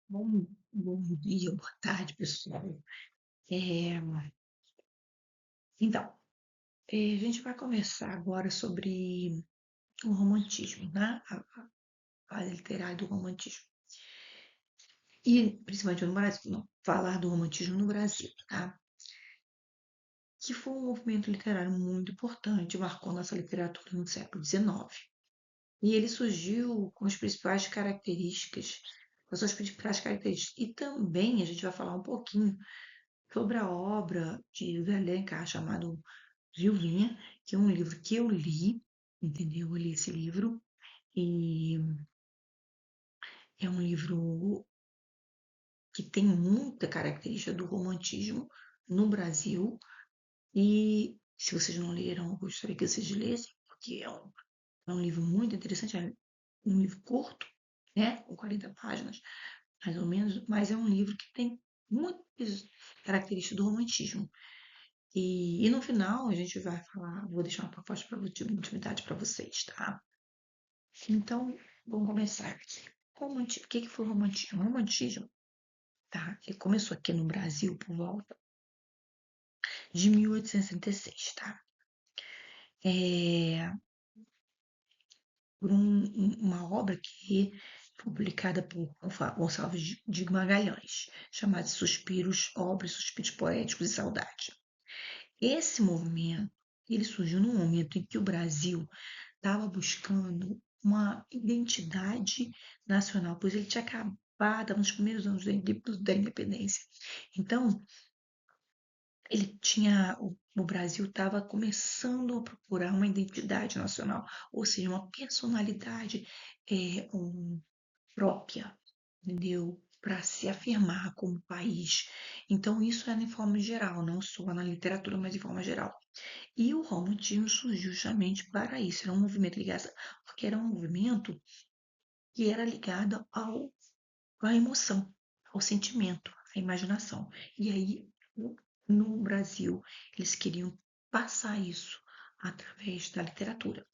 Bom dia, boa tarde, pessoal. É, então, a gente vai conversar agora sobre o romantismo, né? A fase literária do romantismo. E, principalmente no Brasil, não, falar do romantismo no Brasil, tá? Que foi um movimento literário muito importante, marcou nossa literatura no século XIX. E ele surgiu com as principais características, com as suas principais características. E também a gente vai falar um pouquinho sobre a obra de José Alencar, chamado Gilvinha, que é um livro que eu li, entendeu? Eu li esse livro e é um livro que tem muita característica do romantismo no Brasil. E se vocês não leram, eu gostaria que vocês lessem, porque é um livro muito interessante, é um livro curto, né? Com 40 páginas, mais ou menos, mas é um livro que tem muitas características do romantismo. E no final a gente vai falar, vou deixar uma proposta de intimidade para vocês, tá? Então, vamos começar aqui. O que foi o romantismo? O romantismo, tá? Ele começou aqui no Brasil por volta de 1866, tá? É, por uma obra que foi publicada por Gonçalves de Magalhães, chamada Suspiros, Obras, Suspiros Poéticos e Saudade. Esse movimento, ele surgiu num momento em que o Brasil estava buscando uma identidade nacional, pois ele tinha acabado, estava nos primeiros anos da independência. Então, o Brasil estava começando a procurar uma identidade nacional, ou seja, uma personalidade própria, entendeu? Para se afirmar como país. Então, isso é de forma geral, não só na literatura, mas de forma geral. E o romantismo surgiu justamente para isso. Era um movimento ligado, porque era um movimento que era ligado à emoção, ao sentimento, à imaginação. E aí, no Brasil, eles queriam passar isso através da literatura,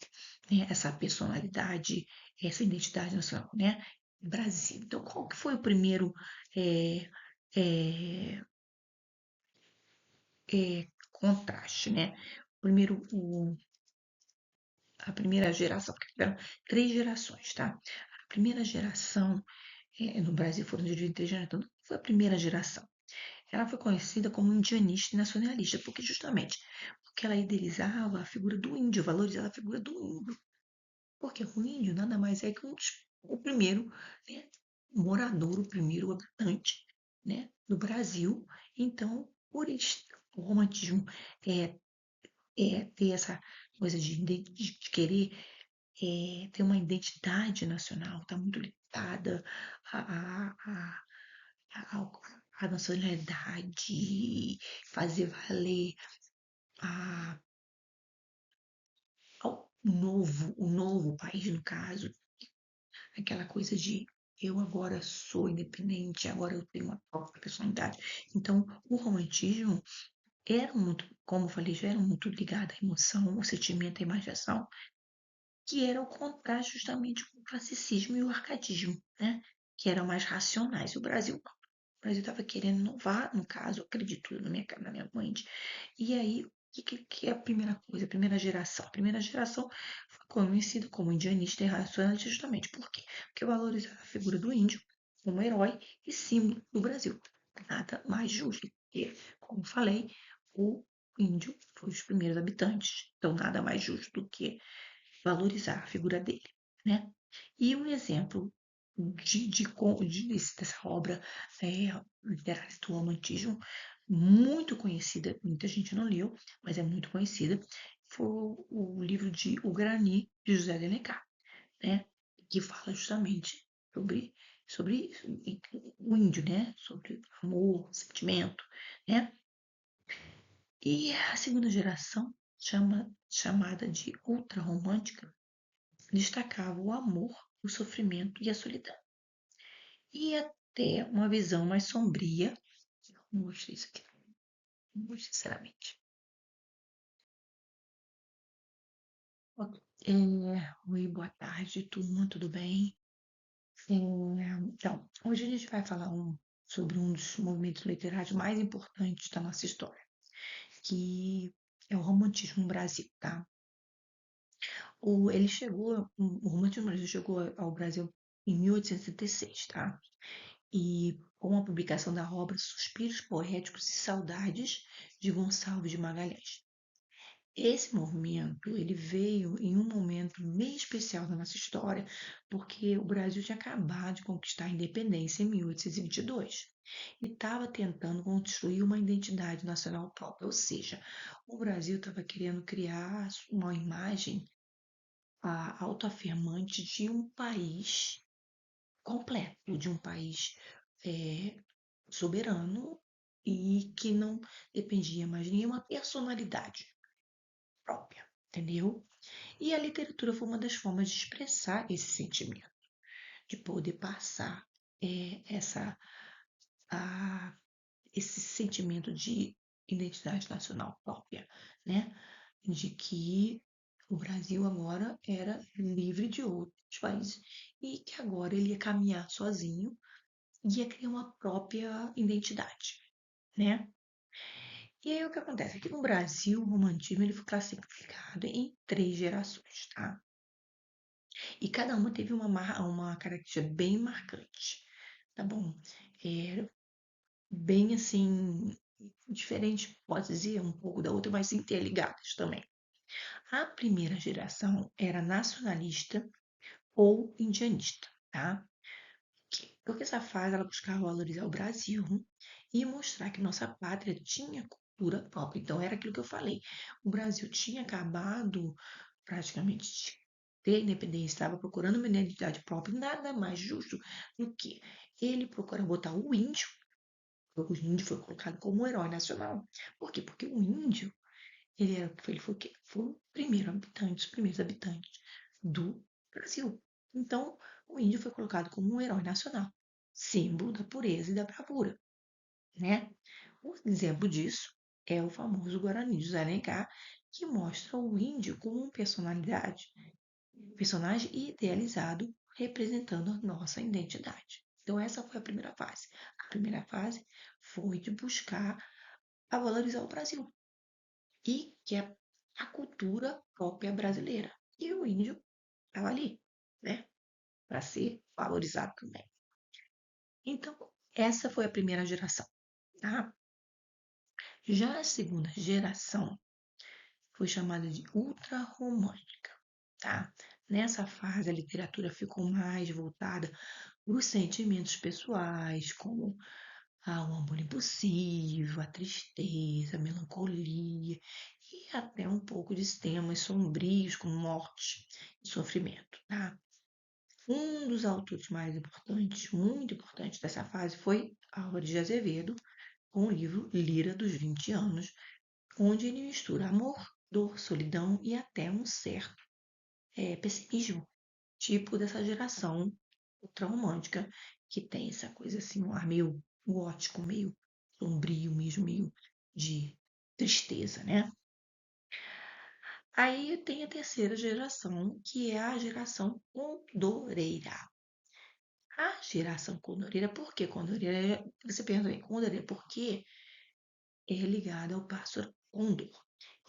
né? Essa personalidade, essa identidade nacional, né? Brasil. Então, qual que foi o primeiro é, é, contraste, né? Primeiro, a primeira geração, porque tiveram três gerações, tá? A primeira geração, no Brasil foram divididas em três gerações, então não foi a primeira geração. Ela foi conhecida como indianista e nacionalista, porque ela idealizava a figura do índio, valorizava a figura do índio. Porque o índio nada mais é que o primeiro, né, morador, o primeiro habitante, né, do Brasil. Então, por isso, o romantismo é, ter essa coisa de querer ter uma identidade nacional, está muito ligada à, à, à, à nacionalidade, fazer valer a, o novo país, no caso, aquela coisa de eu agora sou independente, agora eu tenho uma própria personalidade. Então, o romantismo era muito, como eu falei, já era muito ligado à emoção, ao sentimento, à imaginação, que era o contraste justamente com o classicismo e o arcadismo, né? Que eram mais racionais. E o Brasil não. O Brasil estava querendo inovar, no caso, eu acredito na minha mente. E aí, o que é a primeira coisa, a primeira geração? A primeira geração foi conhecida como indianista e racionalista justamente. Por quê? Porque valorizava a figura do índio como herói e símbolo do Brasil. Nada mais justo, porque, como falei, o índio foi os primeiros habitantes. Então, nada mais justo do que valorizar a figura dele, né? E um exemplo dessa obra literária do romantismo, muito conhecida, muita gente não leu, mas é muito conhecida, foi o livro de O Grani, de José de Alencar, né? Que fala justamente sobre o índio, né? Sobre amor, sentimento, né? E a segunda geração, chamada de ultrarromântica, destacava o amor, o sofrimento e a solidão. E até uma visão mais sombria. Não gostei disso aqui, não gostei, sinceramente. Oi, boa tarde, turma, tudo bem? Então, hoje a gente vai falar sobre um dos movimentos literários mais importantes da nossa história, que é o romantismo no Brasil, tá? O romantismo no Brasil chegou ao Brasil em 1866, tá? E com a publicação da obra Suspiros Poéticos e Saudades de Gonçalves de Magalhães. Esse movimento, ele veio em um momento meio especial da nossa história, porque o Brasil tinha acabado de conquistar a independência em 1822 e estava tentando construir uma identidade nacional própria, ou seja, o Brasil estava querendo criar uma imagem autoafirmante de um país completo, de um país eh, soberano e que não dependia mais de nenhuma personalidade própria, entendeu? E a literatura foi uma das formas de expressar esse sentimento, de poder passar essa, a, esse sentimento de identidade nacional própria, né? De que o Brasil agora era livre de outros países e que agora ele ia caminhar sozinho e ia criar uma própria identidade, né? E aí o que acontece? Aqui no Brasil, o romantismo ele foi classificado em três gerações, tá? E cada uma teve uma característica bem marcante, tá bom? É, bem assim, diferente, pode dizer, um pouco da outra, mas interligadas também. A primeira geração era nacionalista ou indianista, tá? Porque essa fase ela buscava valorizar o Brasil e mostrar que nossa pátria tinha cultura própria. Então, era aquilo que eu falei. O Brasil tinha acabado praticamente de ter independência, estava procurando uma identidade própria, nada mais justo do que ele procurar botar o índio. O índio foi colocado como um herói nacional. Por quê? Porque o índio, ele foi o quê? Foi o primeiro habitante, os primeiros habitantes do Brasil. Então, o índio foi colocado como um herói nacional, símbolo da pureza e da bravura, né? Um exemplo disso é o famoso Guarani de José Alencar, que mostra o índio como uma personagem idealizado representando a nossa identidade. Então, essa foi a primeira fase. A primeira fase foi de buscar a valorizar o Brasil e que é a cultura própria brasileira. E o índio estava ali, né, para ser valorizado também. Então, essa foi a primeira geração, tá? Já a segunda geração foi chamada de ultrarromântica, tá? Nessa fase, a literatura ficou mais voltada para os sentimentos pessoais, como o amor impossível, a tristeza, a melancolia e até um pouco de temas sombrios como morte e sofrimento, tá? Um dos autores mais importantes, muito importante dessa fase foi Álvares de Azevedo, com o livro Lira dos 20 anos, onde ele mistura amor, dor, solidão e até um certo pessimismo, tipo dessa geração ultrarromântica, que tem essa coisa assim, um ar meio gótico, meio sombrio mesmo, meio de tristeza, né? Aí tem a terceira geração, que é a geração condoreira. A geração condoreira, por que condoreira? Você pensa bem, condoreira, porque é ligada ao pássaro condor.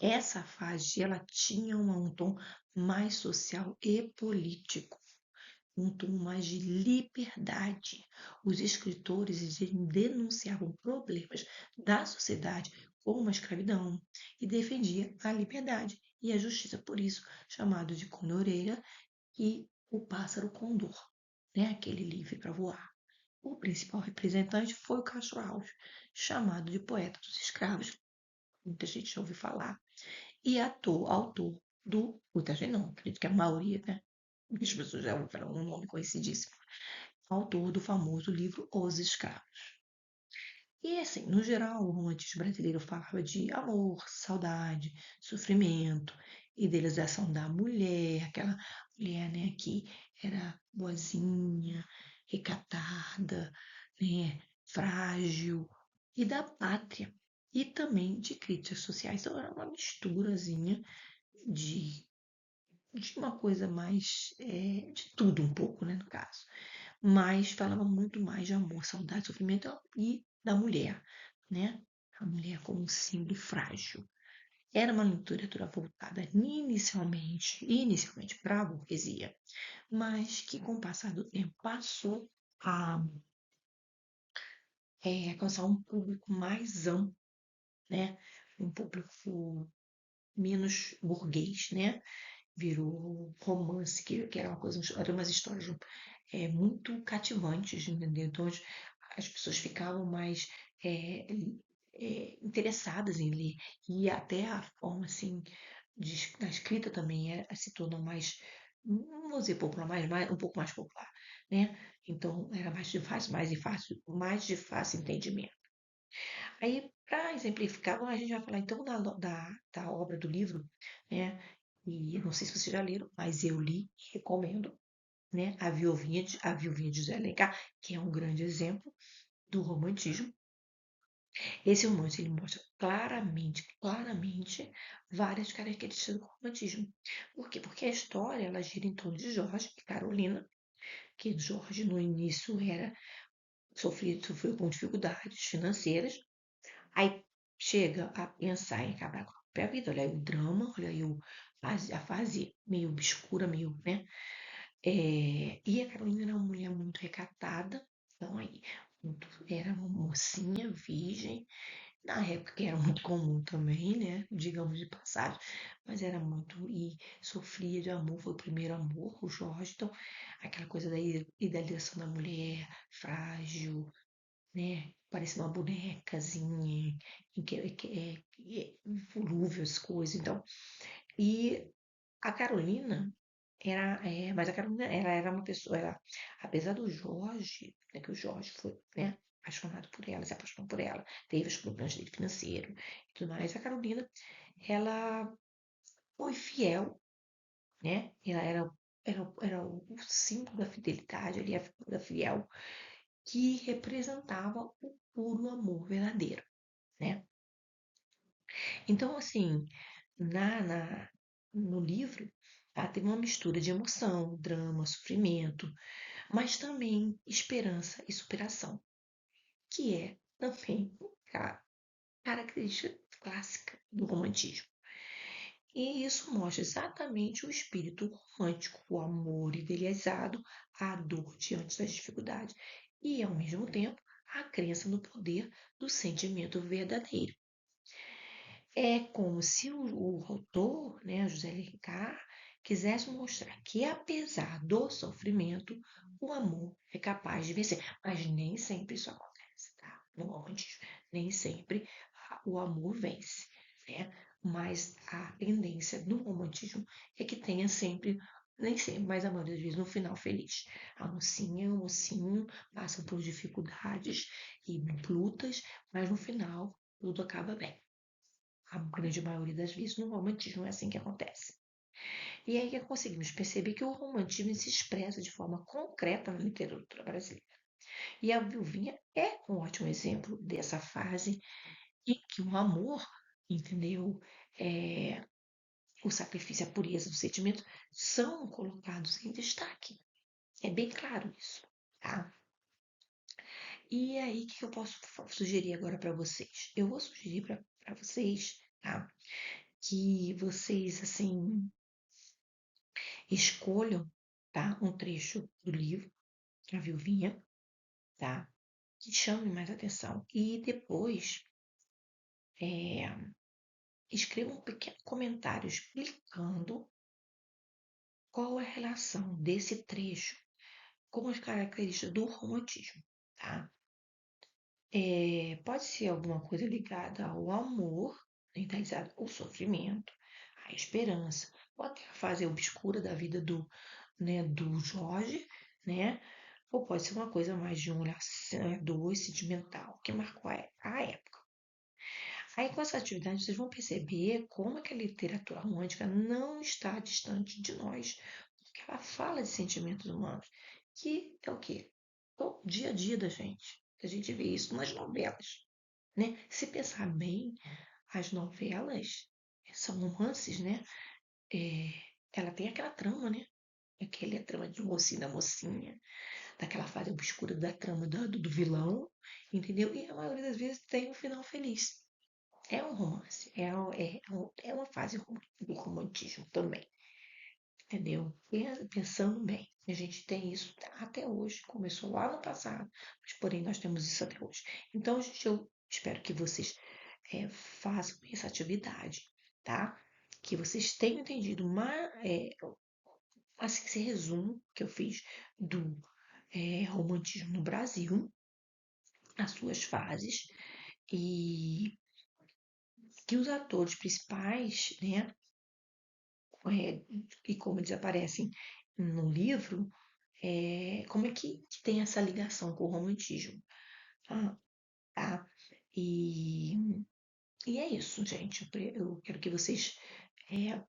Essa fase, ela tinha um tom mais social e político, um tom mais de liberdade. Os escritores denunciavam problemas da sociedade, como a escravidão, e defendia a liberdade e a justiça, por isso chamado de condoreira e o pássaro condor, né? Aquele livre para voar. O principal representante foi o Castro Alves, chamado de poeta dos escravos, muita gente já ouviu falar, e autor muita gente não, acredito que a maioria, né? As pessoas já ouviram falar um nome conhecidíssimo, autor do famoso livro Os Escravos. E assim, no geral, o romantismo brasileiro falava de amor, saudade, sofrimento, idealização da mulher, aquela mulher, né, que era boazinha, recatada, né, frágil, e da pátria, e também de críticas sociais. Então, era uma misturazinha de, de uma coisa mais, de tudo um pouco, né, no caso. mas falava muito mais de amor, saudade, sofrimento e da mulher, né? A mulher como um símbolo frágil. Era uma literatura voltada inicialmente para a burguesia, mas que com o passar do tempo passou a alcançar um público mais amplo, né? Um público menos burguês, né? Virou romance, que era uma coisa, eram umas histórias muito cativantes, entendeu? Então as pessoas ficavam mais é, interessadas em ler e até a forma assim da escrita também se tornou mais, não vou dizer popular, um pouco mais popular, né? Então era mais de fácil entendimento. Aí, para exemplificar, bom, a gente vai falar então da obra do livro, né? E eu não sei se vocês já leram, mas eu li e recomendo, né? A Viuvinha de José Alencar, que é um grande exemplo do romantismo. Esse romance ele mostra claramente várias características do romantismo. Por quê? Porque a história ela gira em torno de Jorge e Carolina, que Jorge no início sofreu com dificuldades financeiras. Aí chega a pensar em acabar com a própria vida. Olha aí o drama, olha aí a fase meio obscura, meio, né? E a Carolina era uma mulher muito recatada. Então aí, era uma mocinha virgem. Na época que era muito comum também, né? Digamos de passagem. Mas era muito. E sofria de amor, foi o primeiro amor, o Jorge. Então, aquela coisa da idealização da mulher, frágil, né? Parecia uma bonecazinha, volúvel as coisas. Então, e a Carolina mas a Carolina, ela era uma pessoa, apesar do Jorge, né, que o Jorge foi, né, apaixonado por ela, se apaixonou por ela, teve os problemas dele financeiro e tudo mais, a Carolina, ela foi fiel, né? Ela era o símbolo da fidelidade, ali, a figura fiel, que representava o puro amor verdadeiro, né? Então, assim, no livro, tem uma mistura de emoção, drama, sofrimento, mas também esperança e superação, que é também a característica clássica do romantismo. E isso mostra exatamente o espírito romântico, o amor idealizado, a dor diante das dificuldades e, ao mesmo tempo, a crença no poder do sentimento verdadeiro. É como se o autor, né, José Alencar, quisesse mostrar que, apesar do sofrimento, o amor é capaz de vencer. Mas nem sempre isso acontece, tá? No romantismo, nem sempre o amor vence, né? Mas a tendência do romantismo é que tenha sempre, nem sempre, mas a maioria das vezes, no final feliz. A mocinha, o mocinho passam por dificuldades e lutas, mas no final tudo acaba bem. A grande maioria das vezes no romantismo é assim que acontece. E aí que conseguimos perceber que o romantismo se expressa de forma concreta na literatura brasileira. E a Viuvinha é um ótimo exemplo dessa fase em que o amor, entendeu? É, o sacrifício, a pureza dos sentimentos são colocados em destaque. É bem claro isso, tá? E aí, o que eu posso sugerir agora para vocês? Eu vou sugerir para vocês, tá? Que vocês, assim, escolham, tá? Um trecho do livro, A Viuvinha, tá? Que chame mais atenção. E depois é, escreva um pequeno comentário explicando qual é a relação desse trecho com as características do romantismo, tá? Pode ser alguma coisa ligada ao amor, enraizado ao sofrimento, à esperança, ou até a fase obscura da vida né, do Jorge, né? Ou pode ser uma coisa mais de um olhar doce, sentimental, que marcou a época. Aí, com essa atividade, vocês vão perceber como é que a literatura romântica não está distante de nós, porque ela fala de sentimentos humanos, que é o quê? O dia a dia da gente. A gente vê isso nas novelas, né? Se pensar bem, as novelas são romances, né? É, ela tem aquela trama, né? aquela trama de mocinho da mocinha, daquela fase obscura da trama do vilão, entendeu? E a maioria das vezes tem um final feliz. É um romance, é uma fase do romantismo também, entendeu? Pensando bem, a gente tem isso até hoje, começou lá no passado, mas porém nós temos isso até hoje. Então, gente, eu espero que vocês façam essa atividade, tá? Que vocês tenham entendido assim, esse resumo que eu fiz do romantismo no Brasil, as suas fases, e que os atores principais, né, é, e como eles aparecem no livro, como é que tem essa ligação com o romantismo, tá? Tá? E, e é isso, gente. Eu quero que vocês é,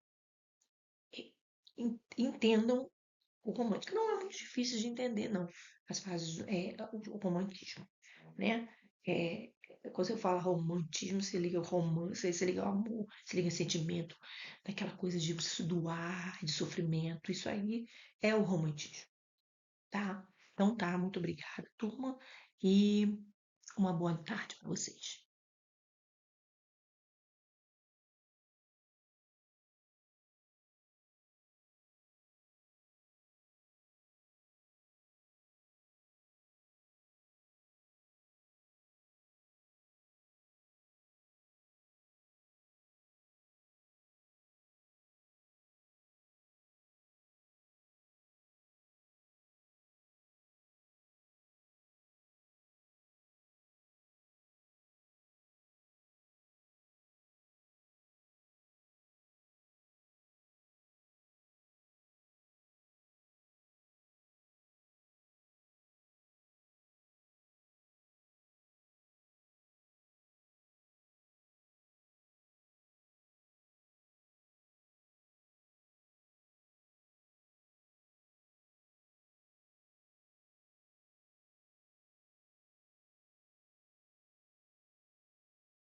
entendam o romântico. Não é muito difícil de entender, não, as fases, o romantismo, né? É, quando você fala romantismo, você liga o romance, você liga o amor, você liga o sentimento, daquela coisa de se doar, de sofrimento. Isso aí é o romantismo, tá? Então tá, muito obrigada, turma, e uma boa tarde para vocês.